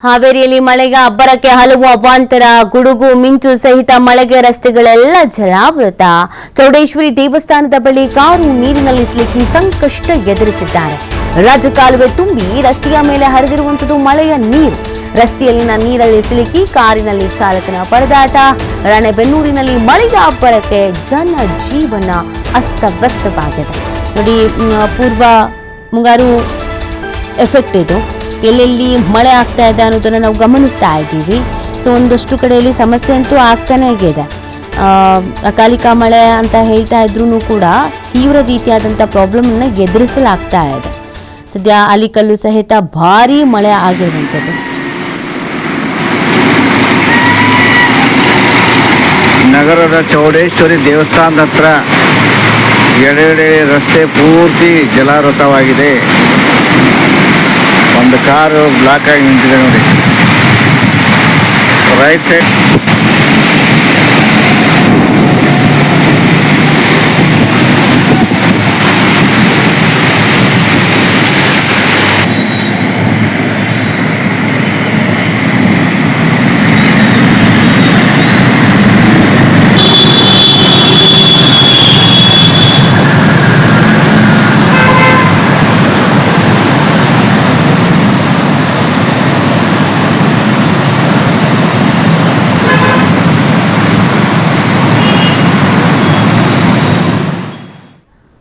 ಹಾವೇರಿಯಲ್ಲಿ ಮಳೆಗೆ ಅಬ್ಬರಕ್ಕೆ ಹಲವು ಅವಾಂತರ. ಗುಡುಗು ಮಿಂಚು ಸಹಿತ ಮಳೆಗೆ ರಸ್ತೆಗಳೆಲ್ಲ ಜಲಾವೃತ. ಚೌಡೇಶ್ವರಿ ದೇವಸ್ಥಾನದ ಬಳಿ ಕಾರು ನೀರಿನಲ್ಲಿ ಸಿಲುಕಿ ಸಂಕಷ್ಟ ಎದುರಿಸಿದ್ದಾರೆ. ರಾಜಕಾಲುವೆ ತುಂಬಿ ರಸ್ತೆಯ ಮೇಲೆ ಹರಿದಿರುವಂತದ್ದು ಮಳೆಯ ನೀರು. ರಸ್ತೆಯಲ್ಲಿನ ನೀರಲ್ಲಿ ಸಿಲುಕಿ ಕಾರಿನಲ್ಲಿ ಚಾಲಕನ ಪರದಾಟ. ರಾಣೆಬೆನ್ನೂರಿನಲ್ಲಿ ಮಳೆಯ ಅಬ್ಬರಕ್ಕೆ ಜನ ಜೀವನ ಅಸ್ತವ್ಯಸ್ತವಾಗಿದೆ. ನೋಡಿ, ಪೂರ್ವ ಮುಂಗಾರು ಎಫೆಕ್ಟ್ ಇದು. ಎಲ್ಲೆಲ್ಲಿ ಮಳೆ ಆಗ್ತಾ ಇದೆ ಅನ್ನೋದನ್ನು ನಾವು ಗಮನಿಸ್ತಾ ಇದ್ದೀವಿ. ಸೊ ಒಂದಷ್ಟು ಕಡೆಯಲ್ಲಿ ಸಮಸ್ಯೆ ಅಂತೂ ಆಗ್ತಾನೆ ಇದೆ. ಅಕಾಲಿಕ ಮಳೆ ಅಂತ ಹೇಳ್ತಾ ಇದ್ರೂ ಕೂಡ ತೀವ್ರ ರೀತಿಯಾದಂಥ ಪ್ರಾಬ್ಲಮನ್ನು ಎದುರಿಸಲಾಗ್ತಾ ಇದೆ. ಸದ್ಯ ಆಲಿಕಲ್ಲು ಸಹಿತ ಭಾರೀ ಮಳೆ ಆಗಿರುವಂಥದ್ದು. ನಗರದ ಚೌಡೇಶ್ವರಿ ದೇವಸ್ಥಾನದ ಹತ್ರ ಎಡೆಡೆ ರಸ್ತೆ ಪೂರ್ತಿ ಜಲಾವೃತವಾಗಿದೆ. ಒಂದು ಕಾರು ಬ್ಲಾಕ್ ಆಗಿ ನಿಂತಿದೆ ನೋಡಿ. Right side